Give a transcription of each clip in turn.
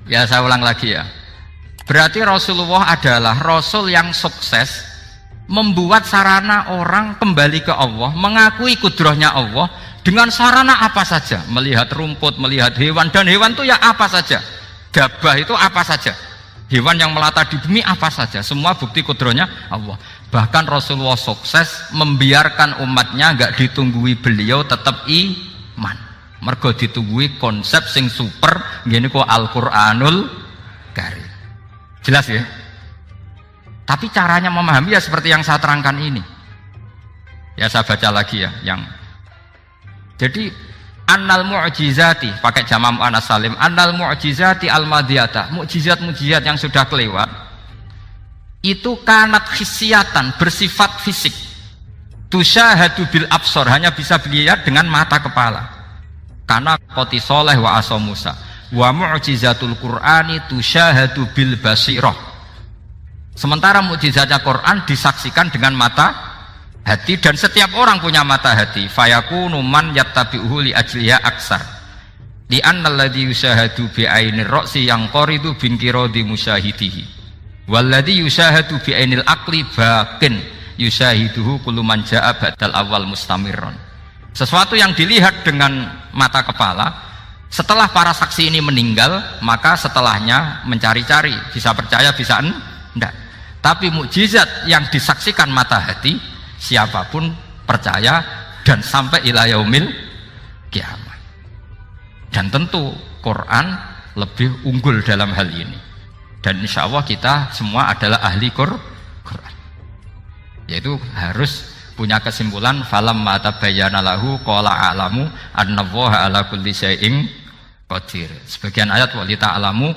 Ya saya ulang lagi ya. Berarti Rasulullah adalah Rasul yang sukses membuat sarana orang kembali ke Allah, mengakui kudrahnya Allah dengan sarana apa saja, melihat rumput, melihat hewan, dan hewan itu ya apa saja, dabah itu apa saja, hewan yang melata di bumi apa saja, semua bukti kudrahnya Allah. Bahkan Rasulullah sukses membiarkan umatnya nggak ditunggui beliau tetap iman, mergo ditunggui konsep sing super gini kok Al-Qur'anul Karim. Jelas ya? Tapi caranya memahami ya seperti yang saya terangkan ini. Ya saya baca lagi ya yang jadi annal mu'jizati pakai jamak muannas salim, annal mu'jizati al-madiyata, mukjizat-mukjizat yang sudah kelewat itu kanat khisiatan, bersifat fisik. Tusyahadu bil absor, hanya bisa dilihat dengan mata kepala. Karena qoti soleh wa asa Musa. Wa mu'jizatul Qur'ani tusyahadu bil basirah. Sementara mukjizatnya Quran disaksikan dengan mata hati, dan setiap orang punya mata hati. Fayakunu man yattabi'uhu li ajliha aksar. Li annal ladzi yusyahadu bi ainir ra'si yang qaridu bin qiradi musyahidihi. Wal ladzi yusyahadu bi ainil aqli baqin yusyahiduhu kullu man jaa badal awal mustamirron. Sesuatu yang dilihat dengan mata kepala, setelah para saksi ini meninggal, maka setelahnya mencari-cari, bisa percaya bisa enggak. Tapi mukjizat yang disaksikan mata hati, siapapun percaya dan sampai ila yaumil kiamat. Dan tentu Quran lebih unggul dalam hal ini. Dan insya Allah kita semua adalah ahli Quran. Yaitu harus punya kesimpulan falam mata bayana lahu qala a'lamu annallaha ala kulli syai'in qadir. Sebagian ayat walita alamu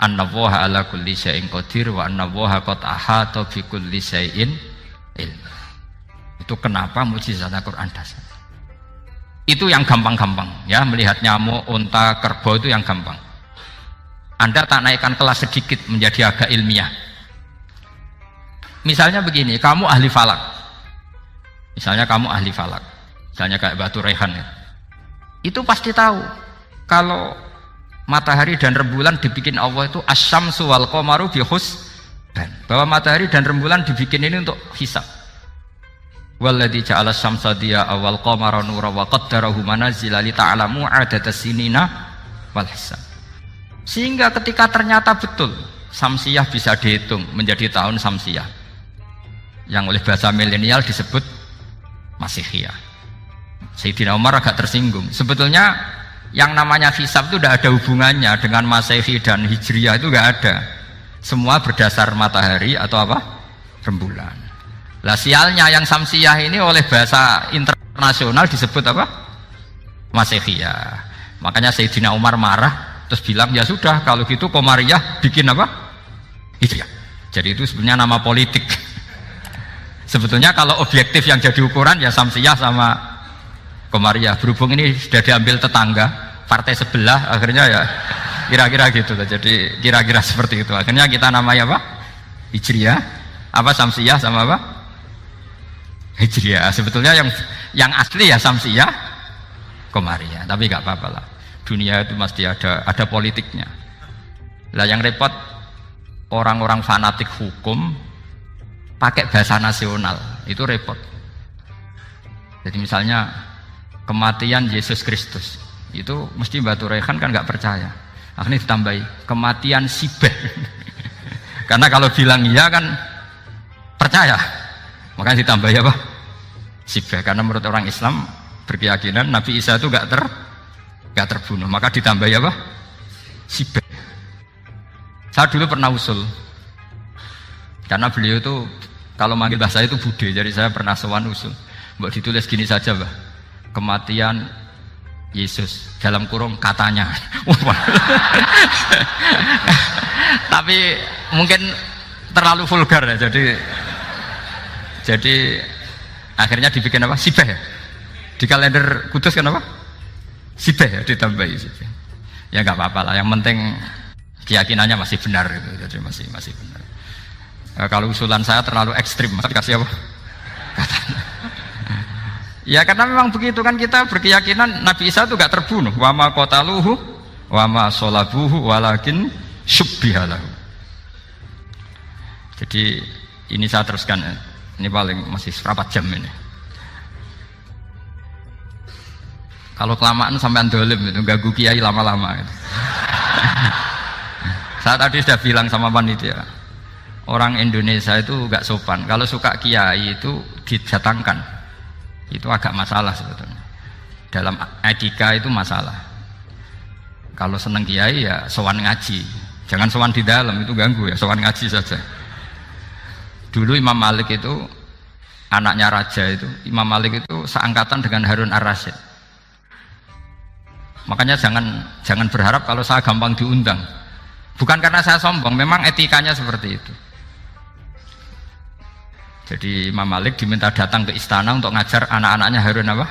annallaha ala kulli syai'in qadir wa annallaha qad ahata bi kulli syai'in ilma. Itu kenapa mukjizat Al-Qur'an dasar. Itu yang gampang-gampang ya, melihat nyamuk, unta, kerbau itu yang gampang. Anda tak naikkan kelas sedikit menjadi agak ilmiah. Misalnya begini, kamu ahli falak. Misalnya kamu ahli falak. Misalnya kayak Batu Rehan ya. Itu pasti tahu kalau matahari dan rembulan dibikin Allah itu asyamsu wal qamaru bi husban, bahwa matahari dan rembulan dibikin ini untuk hisab. Walladzi ja'ala syamsa diya'a wal qamara nura wa qaddarahu manazila li ta'lamu 'adadas sinina wal hisab. Sehingga ketika ternyata betul samsiyah bisa dihitung menjadi tahun samsiyah, yang oleh bahasa milenial disebut Masihiyah. Sayyidina Umar agak tersinggung. Sebetulnya yang namanya hisab itu tidak ada hubungannya dengan Masehi dan Hijriyah, itu tidak ada. Semua berdasar matahari atau apa? Rembulan. Lah sialnya yang samsiyah ini oleh bahasa internasional disebut apa? Masehiyah. Makanya Sayyidina Umar marah terus bilang ya sudah kalau gitu Qamariyah bikin apa? Hijriyah. Jadi itu sebenarnya nama politik. Sebetulnya kalau objektif yang jadi ukuran ya samsiyah sama Qamariyah. Berhubung ini sudah diambil tetangga partai sebelah, akhirnya ya kira-kira gitu. Jadi kira-kira seperti itu. Akhirnya kita namanya apa? Hijriyah, apa samsiyah sama apa? Hijriyah. Sebetulnya yang asli ya samsiyah, Qamariyah. Tapi nggak apa-apa lah. Dunia itu mesti ada politiknya. Lah yang repot orang-orang fanatik hukum pakai bahasa nasional itu repot. Jadi misalnya kematian Yesus Kristus itu mesti Batu Rehan kan nggak percaya, akhirnya ditambahi kematian Sibeh. Karena kalau bilang iya kan percaya, makanya ditambahi apa? Sibeh. Karena menurut orang Islam berkeyakinan Nabi Isa itu nggak terbunuh, maka ditambahi apa? Sibeh. Saya dulu pernah usul, karena beliau itu kalau manggil bahasa itu bude, jadi saya pernah sowan usul. Mbak ditulis gini saja, Mbak. Kematian Yesus dalam kurung katanya. Tapi mungkin terlalu vulgar ya, jadi akhirnya dibikin apa? Sibeh ya. Di kalender Kudus kan apa? Sibeh ya, ditambahi Sibeh. Ya nggak apa-apa lah, yang penting keyakinannya masih benar gitu. Jadi masih benar. Kalau usulan saya terlalu ekstrim, maka dikasih apa? Katanya. Ya karena memang begitu kan, kita berkeyakinan Nabi Isa itu gak terbunuh. Wa ma qataluhu wa ma sholabuhu walakin syubbihalahu. Jadi ini saya teruskan ya. Ini paling masih berapa jam ini. Kalau kelamaan sampai dolim itu ganggu kiai lama-lama gitu. Saya tadi sudah bilang sama panitia, orang Indonesia itu gak sopan. Kalau suka kiai itu didatangkan, itu agak masalah sebetulnya. Dalam etika itu masalah. Kalau seneng kiai ya sowan ngaji, jangan sowan di dalam, itu ganggu ya, sowan ngaji saja. Dulu Imam Malik itu anaknya raja itu, Imam Malik itu seangkatan dengan Harun Ar-Rasyid. Makanya jangan berharap kalau saya gampang diundang. Bukan karena saya sombong, memang etikanya seperti itu. Jadi Imam Malik diminta datang ke istana untuk ngajar anak-anaknya Harun apa?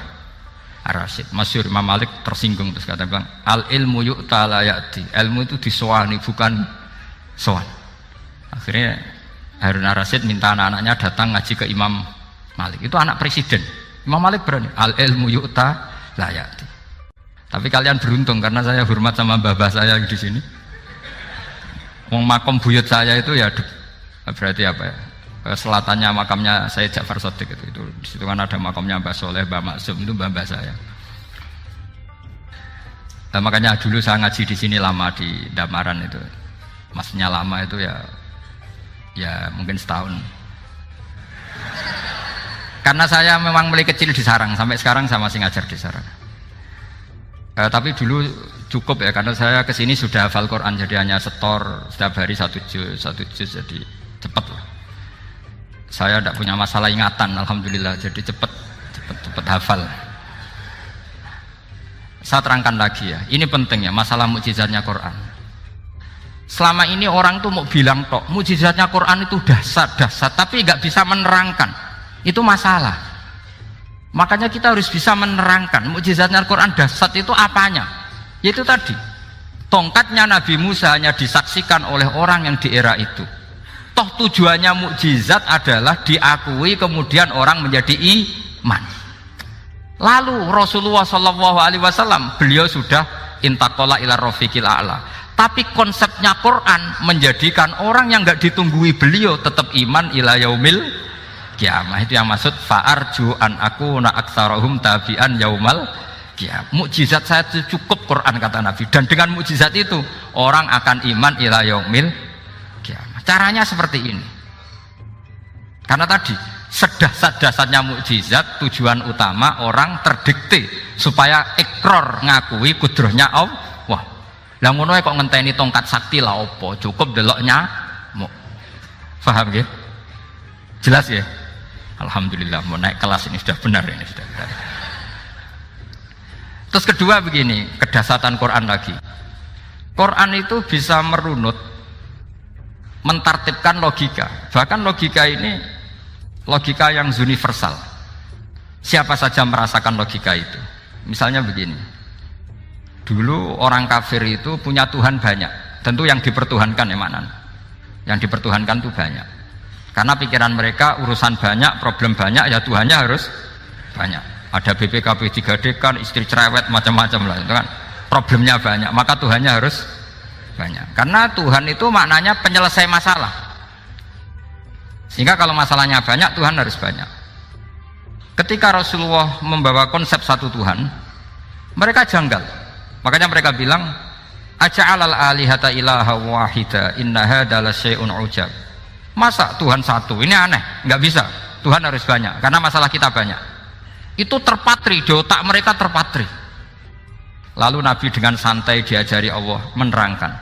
Ar-Rasyid. Masyhur Imam Malik tersinggung terus kata bilang, al ilmu yu'ta la ya'ti. Ilmu itu disowani bukan sowan. Akhirnya Harun Ar-Rasyid minta anak-anaknya datang ngaji ke Imam Malik. Itu anak presiden. Imam Malik berani, al ilmu yu'ta la ya'ti. Tapi kalian beruntung karena saya hormat sama mbah-mbah saya di sini. Wong makom buyut saya itu ya berarti apa ya? Selatannya makamnya Sayyid Ja'far Shadiq itu di situ kan ada makamnya Mbah Soleh, Mbah Maksum, itu mbah-mbah saya. Nah, makanya dulu saya ngaji di sini lama di Damaran itu. Maksudnya lama itu ya mungkin setahun. Karena saya memang mulai kecil di sarang, sampai sekarang saya masih ngajar di sarang. Tapi dulu cukup ya, karena saya kesini sudah hafal Quran, jadi hanya setor setiap hari satu juz, jadi cepat lah. Saya tidak punya masalah ingatan, alhamdulillah, jadi cepat hafal. Saya terangkan lagi ya, ini penting ya, masalah mukjizatnya Quran. Selama ini orang tuh mau bilang tok, mukjizatnya Quran itu dahsyat, tapi nggak bisa menerangkan, itu masalah. Makanya kita harus bisa menerangkan mukjizatnya Al-Quran dahsyat itu apanya. Yaitu tadi, tongkatnya Nabi Musa hanya disaksikan oleh orang yang di era itu. Toh tujuannya mukjizat adalah diakui kemudian orang menjadi iman. Lalu Rasulullah SAW beliau sudah intaqala ila rafiqil a'la. Tapi konsepnya Quran menjadikan orang yang nggak ditunggui beliau tetap iman ila yaumil kiamah. Itu yang maksud fa'arju an aku na aktsarahum tabi'an yaumal kiamah. Mukjizat saya itu cukup Quran kata Nabi, dan dengan mukjizat itu orang akan iman ila yaumil kiamah. Caranya seperti ini. Karena tadi sedahsyat-dahsyatnya mukjizat tujuan utama orang terdikte supaya ikror ngakui kudrohnya Allah. Lah ngono kok ngenteni tongkat sakti lah opo? Cukup deloknya. Paham nggih? Jelas ya? Alhamdulillah, mau naik kelas ini sudah benar ini sudah benar. Terus kedua begini, kedahsyatan Quran lagi. Quran itu bisa merunut, mentartibkan logika. Bahkan logika ini logika yang universal. Siapa saja merasakan logika itu. Misalnya begini. Dulu orang kafir itu punya Tuhan banyak. Tentu yang dipertuhankan ya mana? Yang dipertuhankan itu banyak. Karena pikiran mereka urusan banyak, problem banyak, ya Tuhannya harus banyak. Ada BPKB 3D kan, istri cerewet macam-macam lah, itu kan problemnya banyak, maka Tuhannya harus banyak. Karena Tuhan itu maknanya penyelesai masalah. Sehingga kalau masalahnya banyak, Tuhan harus banyak. Ketika Rasulullah membawa konsep satu Tuhan, mereka janggal. Makanya mereka bilang, aja'alal alihata ilaha wahida inna hadza la syai'un ujab. Masa Tuhan satu? Ini aneh, nggak bisa. Tuhan harus banyak, karena masalah kita banyak. Itu terpatri, di otak mereka terpatri. Lalu Nabi dengan santai diajari Allah menerangkan.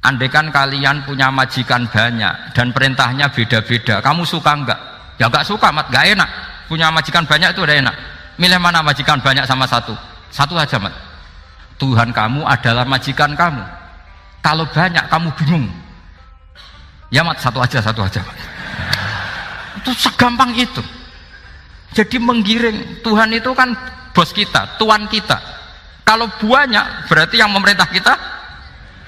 Andaikan kalian punya majikan banyak dan perintahnya beda-beda, kamu suka enggak? Ya enggak suka, mat, enggak enak. Punya majikan banyak itu udah enak. Milih mana majikan banyak sama satu? Satu aja, mat. Tuhan kamu adalah majikan kamu. Kalau banyak kamu bingung. Ya mat, satu aja mat. Itu segampang itu. Jadi menggiring, Tuhan itu kan bos kita, tuan kita. Kalau banyak berarti yang memerintah kita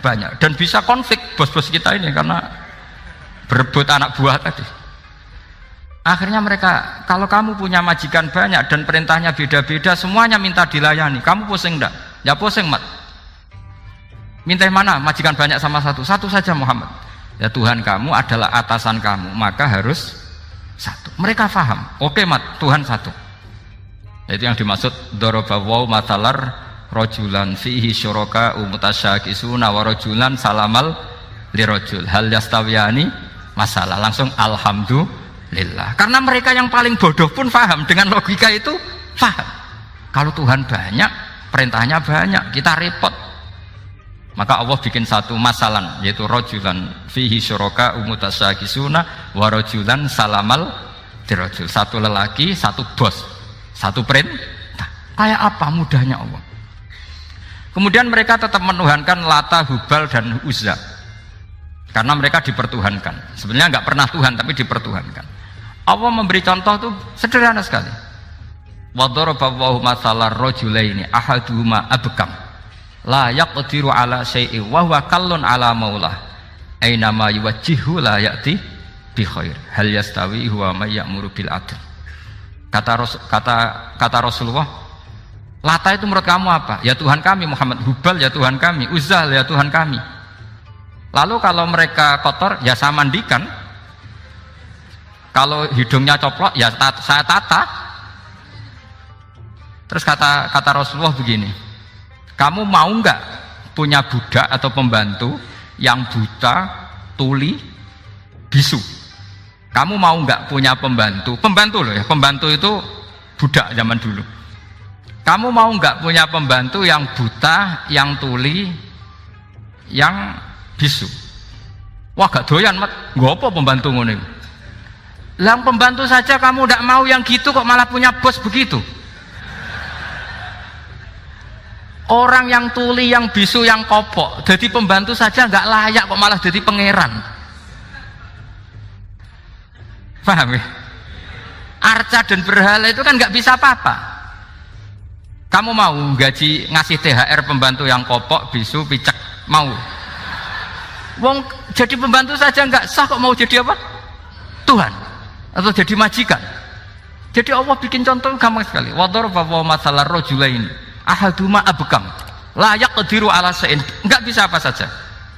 banyak, dan bisa konflik bos-bos kita ini karena berebut anak buah tadi. Akhirnya mereka, kalau kamu punya majikan banyak dan perintahnya beda-beda, semuanya minta dilayani, kamu pusing enggak? Ya pusing, mat. Minta mana? Majikan banyak sama satu. Satu saja Muhammad. Ya Tuhan kamu adalah atasan kamu, maka harus satu. Mereka faham. Oke mat, Tuhan satu. Itu yang dimaksud dorobawaw matalar rojulan fihi syuraka umutasyakisuna wa rojulan salamal lirojul hal yastawiyani masalah. Langsung alhamdulillah. Karena mereka yang paling bodoh pun faham. Dengan logika itu faham. Kalau Tuhan banyak, perintahnya banyak, kita repot. Maka Allah bikin satu masalan, yaitu rojulan fihi syuraka umutasyakisuna wa rojulan salamal dirojul. Satu lelaki, satu bos, satu perintah. Kayak apa mudahnya Allah. Kemudian mereka tetap menuhankan Lata, Hubal dan Uzza karena mereka dipertuhankan. Sebenarnya nggak pernah Tuhan tapi dipertuhankan. Allah memberi contoh itu sederhana sekali. Wa daraballahu mathalar rajulaini ahaduhuma abkam la yaqdiru ala syai'in wa huwa kallun ala maulah aina ma yuwajjihu la ya'ti bi khair hal yastawi huwa may ya'muru bil adl. Kata Rasulullah, Lata itu menurut kamu apa? Ya Tuhan kami. Muhammad, Hubal ya Tuhan kami, Uzzah ya Tuhan kami. Lalu kalau mereka kotor ya saya mandikan, kalau hidungnya coplok ya saya tata. Terus kata Rasulullah begini, kamu mau nggak punya budak atau pembantu yang buta, tuli, bisu? Kamu mau nggak punya pembantu? Pembantu loh ya, pembantu itu budak zaman dulu. Kamu mau nggak punya pembantu yang buta, yang tuli, yang bisu? Wah gak doyan mat, nggak apa pembantu ngono. Yang pembantu saja kamu nggak mau yang gitu kok malah punya bos begitu? Orang yang tuli, yang bisu, yang kopok, jadi pembantu saja nggak layak kok malah jadi pangeran. Paham ya? Arca dan berhala itu kan nggak bisa apa-apa. Kamu mau gaji ngasih THR pembantu yang kopok, bisu, picek, mau? Wong jadi pembantu saja nggak sah kok mau jadi apa? Tuhan atau jadi majikan. Jadi Allah bikin contoh gampang sekali. Wa daraballahu mathalar rajulaini ahaduma abkam la yaqdiru ala syai'in, enggak bisa apa saja.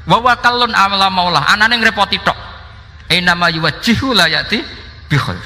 Wa wakallun amala maulah, anane ngrepoti tok. Ainama yuwajjihu la yati bi khair.